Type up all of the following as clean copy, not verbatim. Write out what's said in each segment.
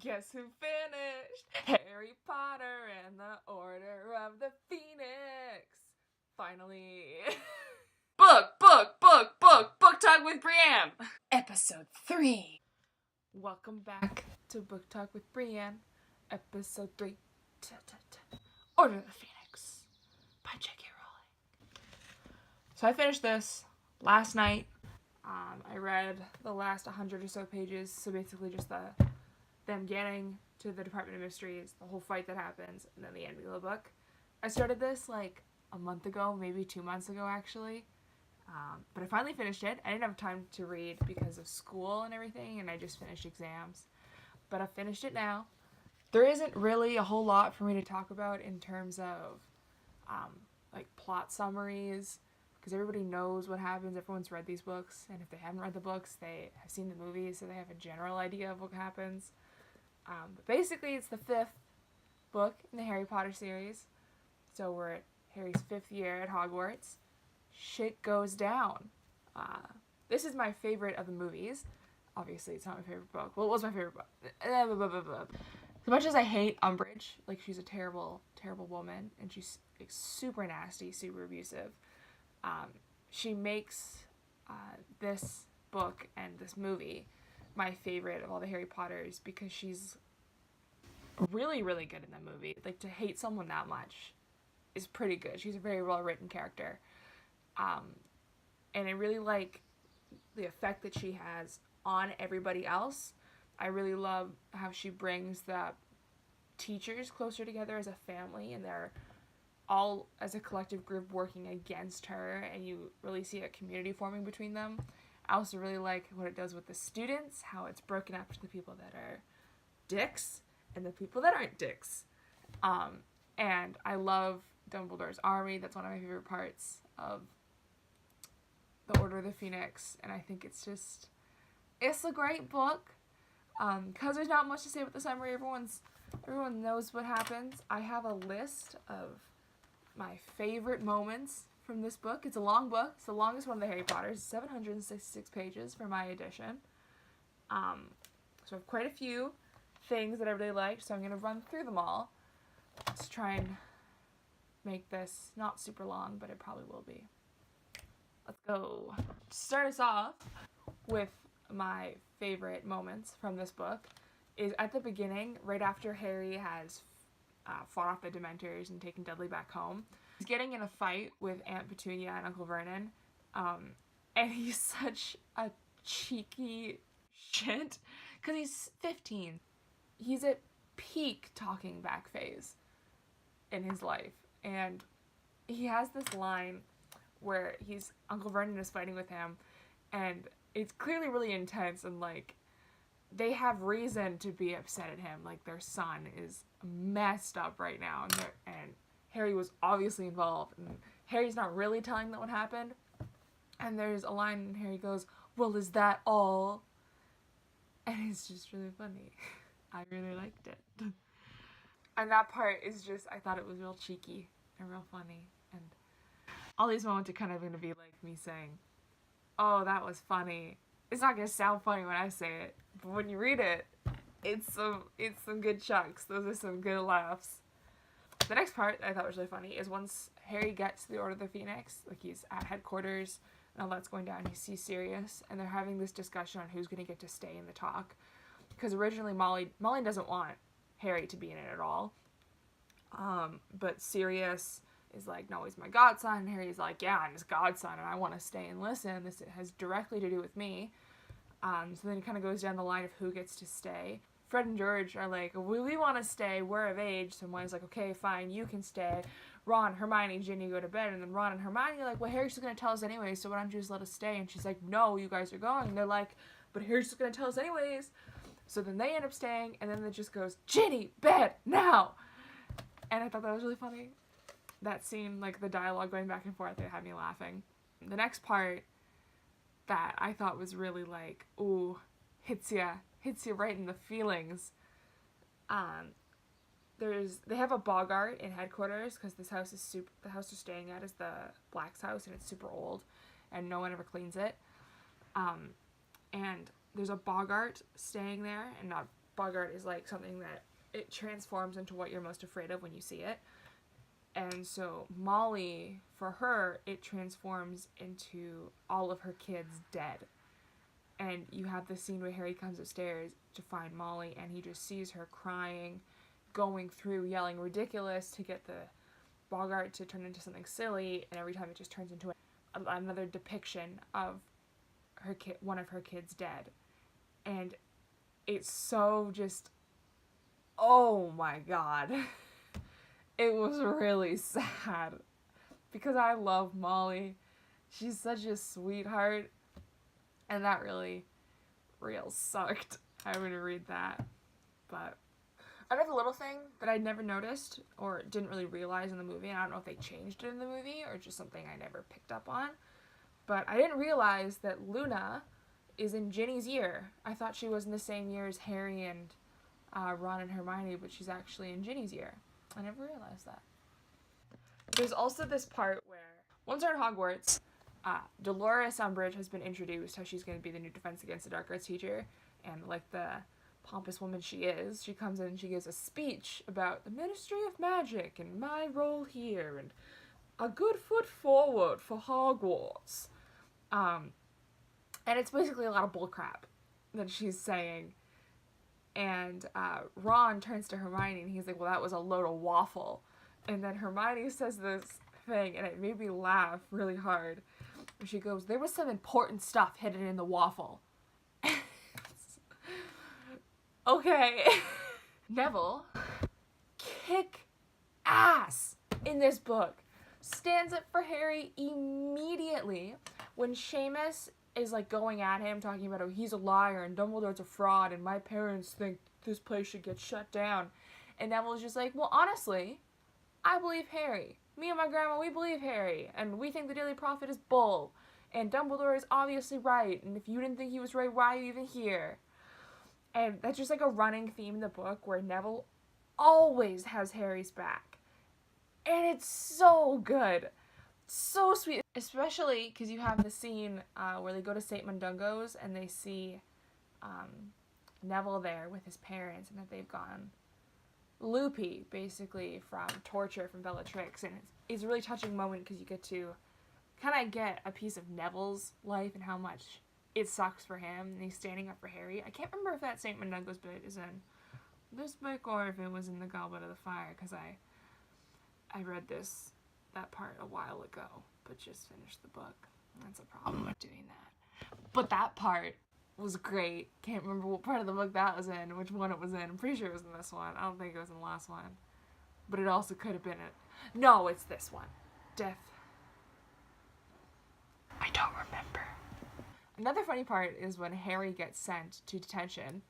Guess who finished? Harry Potter and the Order of the Phoenix. Finally. Book talk with Brienne. Episode 3. Welcome back to Book Talk with Brienne. Episode 3. Order of the Phoenix by J.K. Rowling. So I finished this last night. I read the last 100 or so pages. So basically just them getting to the Department of Mysteries, the whole fight that happens, and then the ending of the book. I started this like a month ago, maybe 2 months ago actually. But I finally finished it. I didn't have time to read because of school and everything, and I just finished exams. But I finished it now. There isn't really a whole lot for me to talk about in terms of like plot summaries, because everybody knows what happens. Everyone's read these books, and if they haven't read the books, they have seen the movies, so they have a general idea of what happens. But basically, it's the 5th book in the Harry Potter series. So we're at Harry's 5th year at Hogwarts. Shit goes down. This is my favorite of the movies. Obviously, it's not my favorite book. Well, it was my favorite book. As much as I hate Umbridge, like, she's a terrible, terrible woman, and she's like, super nasty, super abusive. She makes this book and this movie my favorite of all the Harry Potters because she's really, really good in that movie. Like, to hate someone that much is pretty good. She's a very well-written character. And I really like the effect that she has on everybody else. I really love how she brings the teachers closer together as a family, and they're all as a collective group working against her, and you really see a community forming between them. I also really like what it does with the students, how it's broken up to the people that are dicks and the people that aren't dicks. And I love Dumbledore's army. That's one of my favorite parts of the Order of the Phoenix, and I think it's a great book. Because there's not much to say about the summary. Everyone knows what happens. I have a list of my favorite moments from this book. It's a long book. It's the longest one of the Harry Potters. 766 pages for my edition. So I have quite a few things that I really liked, so I'm going to run through them all to try and make this not super long, but it probably will be. Let's go. To start us off with my favorite moments from this book is at the beginning, right after Harry has fought off the Dementors and taken Dudley back home. He's getting in a fight with Aunt Petunia and Uncle Vernon, and he's such a cheeky shit because he's 15. He's at peak talking back phase in his life, and he has this line where Uncle Vernon is fighting with him, and it's clearly really intense, and like they have reason to be upset at him. Like, their son is messed up right now, and Harry was obviously involved, and Harry's not really telling them what happened. And there's a line, and Harry goes, "Well, is that all?" And it's just really funny. I really liked it. And that part is just, I thought it was real cheeky and real funny. And all these moments are kind of going to be like me saying, "Oh, that was funny." It's not going to sound funny when I say it, but when you read it, it's some good chunks. Those are some good laughs. The next part that I thought was really funny is once Harry gets to the Order of the Phoenix, like he's at headquarters and all that's going down, he sees Sirius, and they're having this discussion on who's going to get to stay in the talk. Because originally Molly doesn't want Harry to be in it at all. But Sirius is like, "No, he's my godson." And Harry's like, "Yeah, I'm his godson, and I want to stay and listen. This has directly to do with me." So then it kind of goes down the line of who gets to stay. Fred and George are like, we want to stay. We're of age. So Molly's like, "Okay, fine, you can stay." Ron, Hermione, Ginny go to bed, and then Ron and Hermione are like, "Well, Harry's just going to tell us anyway, so why don't you just let us stay?" And she's like, "No, you guys are going." And they're like, "But Harry's just going to tell us anyways." So then they end up staying, and then it just goes, "Ginny, bed, now!" And I thought that was really funny. That scene, like the dialogue going back and forth, it had me laughing. The next part that I thought was really like, ooh, hits ya right in the feelings. They have a Bogart in headquarters because the house they're staying at is the Black's house, and it's super old, and no one ever cleans it. And there's a Bogart staying there, and not Bogart is like something that it transforms into what you're most afraid of when you see it. And so Molly, for her, it transforms into all of her kids dead. And you have the scene where Harry comes upstairs to find Molly, and he just sees her crying, going through, yelling ridiculous to get the Bogart to turn into something silly, and every time it just turns into another depiction of one of her kids dead. And it's so just, oh my god. It was really sad because I love Molly. She's such a sweetheart, and that really real sucked having to read that. But another little thing that I'd never noticed or didn't really realize in the movie, and I don't know if they changed it in the movie or just something I never picked up on, but I didn't realize that Luna is in Ginny's year. I thought she was in the same year as Harry and Ron and Hermione, but she's actually in Ginny's year. I never realized that. There's also this part where, once they're in Hogwarts, Dolores Umbridge has been introduced, how she's going to be the new Defense Against the Dark Arts teacher, and like the pompous woman she is, she comes in and she gives a speech about the Ministry of Magic and my role here, and a good foot forward for Hogwarts. And it's basically a lot of bullcrap that she's saying. And Ron turns to Hermione and he's like, well, that was a load of waffle. And then Hermione says this thing, and it made me laugh really hard. She goes, there was some important stuff hidden in the waffle. Okay. Neville, kick ass in this book. Stands up for Harry immediately when Seamus is like going at him, talking about how he's a liar and Dumbledore's a fraud and my parents think this place should get shut down. And Neville's just like, well, honestly, I believe Harry. Me and my grandma, we believe Harry. And we think the Daily Prophet is bull. And Dumbledore is obviously right. And if you didn't think he was right, why are you even here? And that's just like a running theme in the book where Neville always has Harry's back. And it's so good. So sweet. Especially because you have the scene where they go to St. Mundungo's and they see Neville there with his parents, and that they've gone loopy, basically, from torture from Bellatrix. And it's a really touching moment because you get to kind of get a piece of Neville's life and how much it sucks for him, and he's standing up for Harry. I can't remember if that St. Mundungo's bit is in this book or if it was in the Goblet of the Fire, because I read that part a while ago, but just finished the book. That's a problem with doing that. But that part was great. Can't remember what part of the book that was in, which one it was in. I'm pretty sure it was in this one. I don't think it was in the last one. But it also could have been it. No, it's this one. Death. I don't remember. Another funny part is when Harry gets sent to detention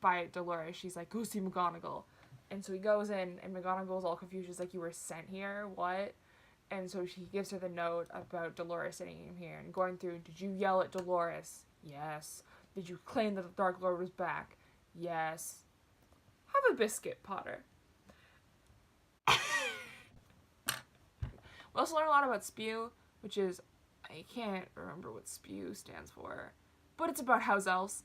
by Dolores. She's like, go see McGonagall. And so he goes in, and McGonagall's all confused. She's like, you were sent here? What? And so she gives her the note about Dolores sending him here and going through, did you yell at Dolores? Yes. Did you claim that the Dark Lord was back? Yes. Have a biscuit, Potter. We also learn a lot about Spew, which is, I can't remember what Spew stands for, but it's about house elves,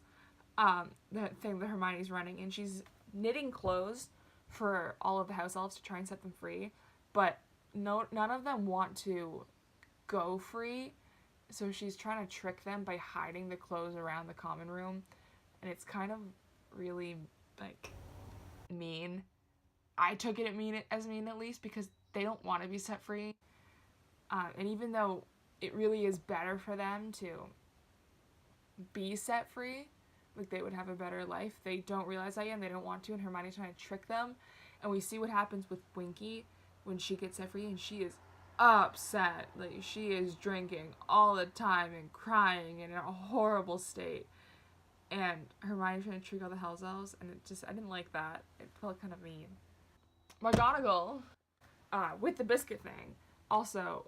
that thing that Hermione's running, and she's knitting clothes for all of the house elves to try and set them free, but none of them want to go free, so she's trying to trick them by hiding the clothes around the common room, and it's kind of really, like, mean. I took it as mean, at least, because they don't want to be set free, and even though it really is better for them to be set free, like they would have a better life, they don't realize that yet, and they don't want to, and Hermione's trying to trick them, and we see what happens with Winky when she gets set free, and she is upset. Like, she is drinking all the time and crying and in a horrible state, and Hermione's trying to trick all the house elves, and I didn't like that. It felt kind of mean. McGonagall, with the biscuit thing, also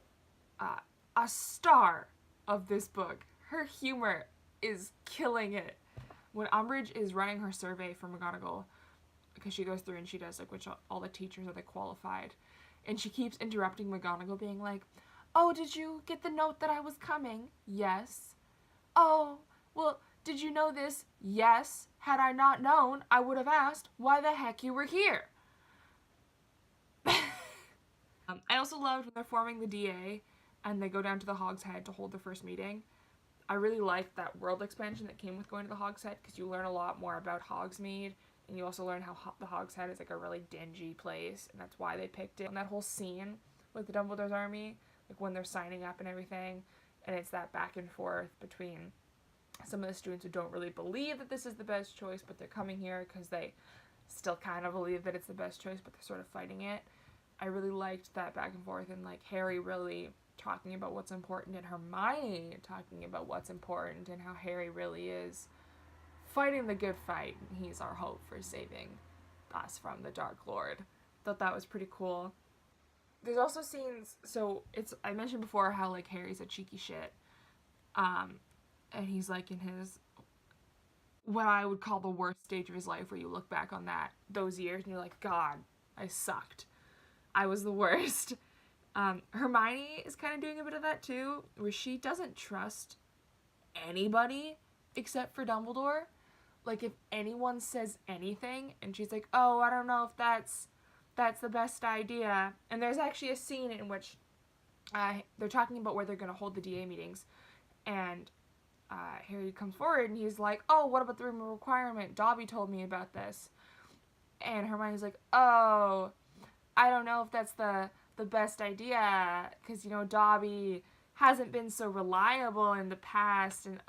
a star of this book. Her humor is killing it. When Umbridge is running her survey for McGonagall, because she goes through and she does, like, which all the teachers are, like, qualified, and she keeps interrupting McGonagall, being like, oh, did you get the note that I was coming? Yes. Oh, well, Did you know this? Yes. Had I not known, I would have asked why the heck you were here. I also loved when they're forming the DA and they go down to the Hog's Head to hold their first meeting. I really liked that world expansion that came with going to the Hog's Head because you learn a lot more about Hogsmeade, and you also learn how the Hog's Head is like a really dingy place, and that's why they picked it. And that whole scene with the Dumbledore's army, like when they're signing up and everything, and it's that back and forth between some of the students who don't really believe that this is the best choice, but they're coming here because they still kind of believe that it's the best choice, but they're sort of fighting it. I really liked that back and forth, and like Harry really talking about what's important and Hermione talking about what's important and how Harry really is fighting the good fight and he's our hope for saving us from the Dark Lord. Thought that was pretty cool. There's also scenes, so it's, I mentioned before how like Harry's a cheeky shit, and he's like in his, what I would call the worst stage of his life, where you look back on those years and you're like, God, I sucked. I was the worst. Hermione is kind of doing a bit of that too, where she doesn't trust anybody except for Dumbledore. Like, if anyone says anything, and she's like, oh, I don't know if that's the best idea. And there's actually a scene in which they're talking about where they're going to hold the DA meetings, and Harry comes forward and he's like, oh, what about the room of requirement? Dobby told me about this. And Hermione's like, oh, I don't know if that's the best idea, because, you know, Dobby hasn't been so reliable in the past, and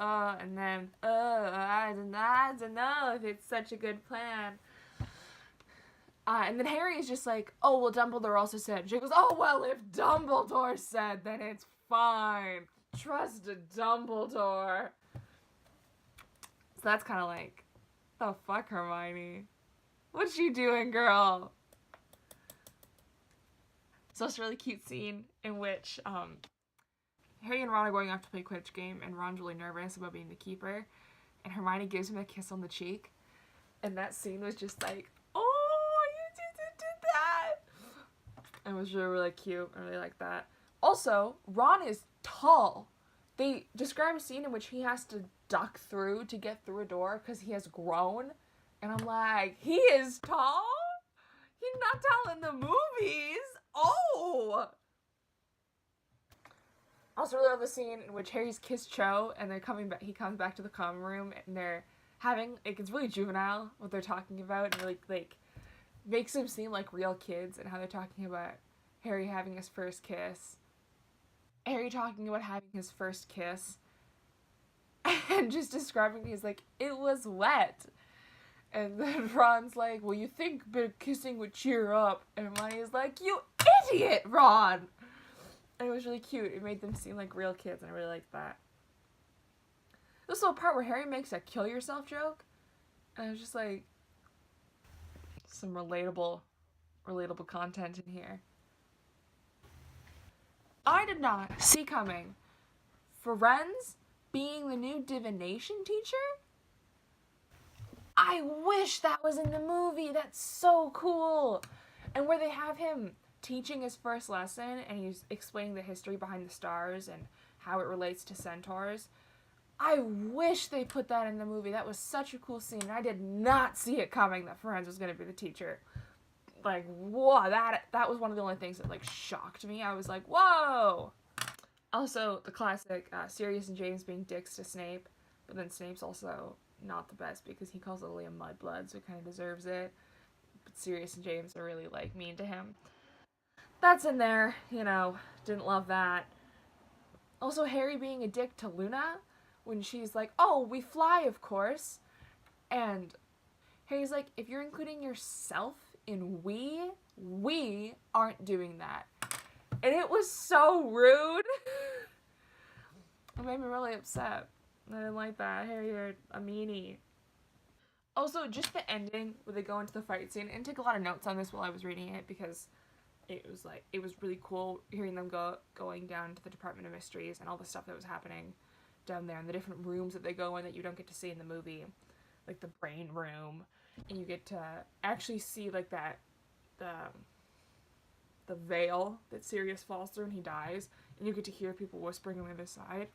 then, I don't know if it's such a good plan. And then Harry is just like, oh, well, Dumbledore also said. She goes, oh, well, if Dumbledore said, then it's fine. Trust Dumbledore. So that's kind of like, the fuck, Hermione? What's she doing, girl? So it's a really cute scene in which Harry and Ron are going off to play a Quidditch game, and Ron's really nervous about being the keeper, and Hermione gives him a kiss on the cheek, and that scene was just like, oh, you did that! It was really, really cute. I really like that. Also, Ron is tall. They describe a scene in which he has to duck through to get through a door because he has grown, and I'm like, he is tall? He's not tall in the movies. Oh! I also really love the scene in which Harry's kissed Cho, and they're coming back. He comes back to the common room, and they're having, like, it's really juvenile what they're talking about, and really, like, makes them seem like real kids, and how they're talking about Harry having his first kiss. Harry talking about having his first kiss, and just describing, he's like, it was wet. And then Ron's like, well, you think a bit of kissing would cheer up. And Hermione's like, you idiot, Ron! And it was really cute. It made them seem like real kids, and I really liked that. There's also a part where Harry makes a kill yourself joke. And I was just like, some relatable content in here. I did not see coming Firenze being the new divination teacher. I wish that was in the movie. That's so cool. And where they have him teaching his first lesson, and he's explaining the history behind the stars and how it relates to centaurs. I wish they put that in the movie. That was such a cool scene. I did not see it coming that Firenze was going to be the teacher. Like, whoa, that was one of the only things that, like, shocked me. I was like, whoa! Also, the classic Sirius and James being dicks to Snape, but then Snape's also not the best because he calls Lily a mudblood, so he kind of deserves it. But Sirius and James are really, like, mean to him. That's in there, you know, didn't love that. Also, Harry being a dick to Luna when she's like, oh, we fly, of course. And Harry's like, if you're including yourself in we aren't doing that. And it was so rude. It made me really upset. I didn't like that. Harry, you're a meanie. Also, just the ending where they go into the fight scene, and take a lot of notes on this while I was reading it because it was really cool hearing them going down to the Department of Mysteries and all the stuff that was happening down there and the different rooms that they go in that you don't get to see in the movie, like the brain room, and you get to actually see like that the veil that Sirius falls through and he dies, and you get to hear people whispering on the other side.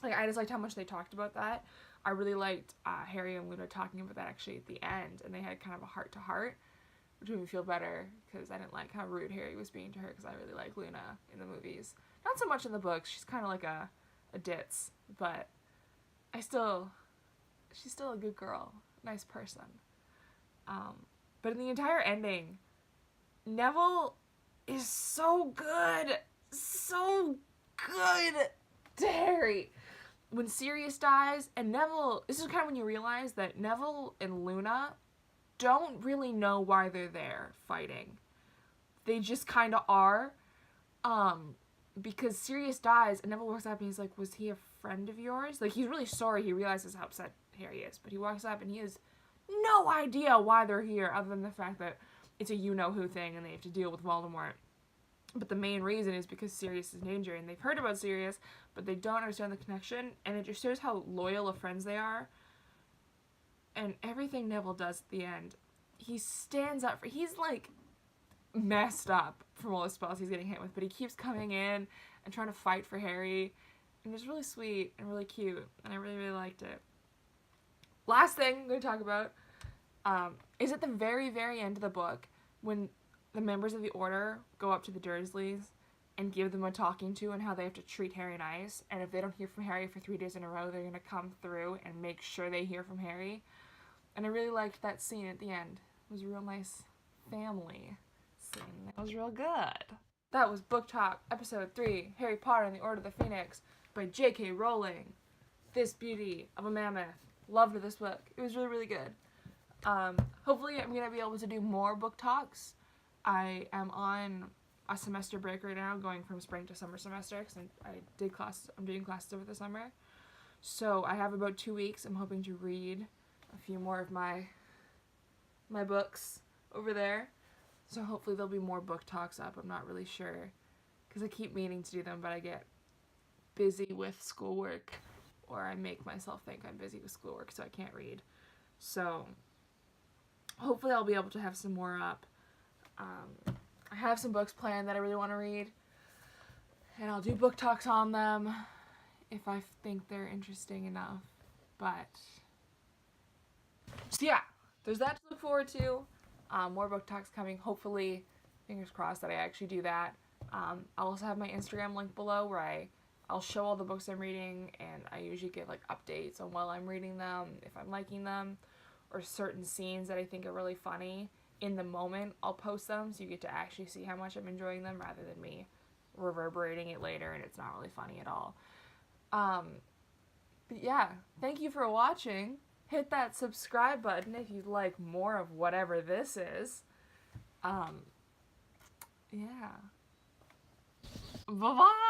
Like, I just liked how much they talked about that. I really liked Harry and Luna talking about that actually at the end, and they had kind of a heart-to-heart, which made me feel better, because I didn't like how rude Harry was being to her, because I really like Luna in the movies. Not so much in the books, she's kind of like a ditz, but she's still a good girl, nice person. But in the entire ending, Neville is so good to Harry. When Sirius dies, and Neville, this is kind of when you realize that Neville and Luna don't really know why they're there fighting. They just kind of are. Because Sirius dies, and Neville walks up and he's like, was he a friend of yours? Like, he's really sorry. He realizes how upset Harry is, but he walks up and he has no idea why they're here, other than the fact that it's a you-know-who thing and they have to deal with Voldemort. But the main reason is because Sirius is in danger, and they've heard about Sirius, but they don't understand the connection, and it just shows how loyal of friends they are. And everything Neville does at the end, he stands up for, he's like messed up from all the spells he's getting hit with, but he keeps coming in and trying to fight for Harry, and it's really sweet and really cute, and I really, really liked it. Last thing I'm going to talk about is at the very, very end of the book, when the members of the Order go up to the Dursleys and give them a talking to and how they have to treat Harry nice, and if they don't hear from Harry for 3 days in a row, they're going to come through and make sure they hear from Harry. And I really liked that scene at the end. It was a real nice family scene. It was real good. That was Book Talk, Episode 3, Harry Potter and the Order of the Phoenix by J.K. Rowling. This beauty of a mammoth. Loved this book. It was really, really good. Hopefully I'm going to be able to do more book talks. I am on a semester break right now, going from spring to summer semester, because I'm doing classes over the summer. So I have about 2 weeks. I'm hoping to read a few more of my books over there. So hopefully there'll be more book talks up. I'm not really sure, because I keep meaning to do them, but I get busy with schoolwork, or I make myself think I'm busy with schoolwork, so I can't read. So hopefully I'll be able to have some more up. I have some books planned that I really want to read, and I'll do book talks on them if I think they're interesting enough. But so yeah, there's that to look forward to. More book talks coming, hopefully. Fingers crossed that I actually do that. I'll also have my Instagram link below, where I'll show all the books I'm reading, and I usually get like updates on while I'm reading them, if I'm liking them, or certain scenes that I think are really funny. In the moment, I'll post them, so you get to actually see how much I'm enjoying them, rather than me reverberating it later and it's not really funny at all. But yeah, thank you for watching. Hit that subscribe button if you'd like more of whatever this is. Yeah. Bye-bye!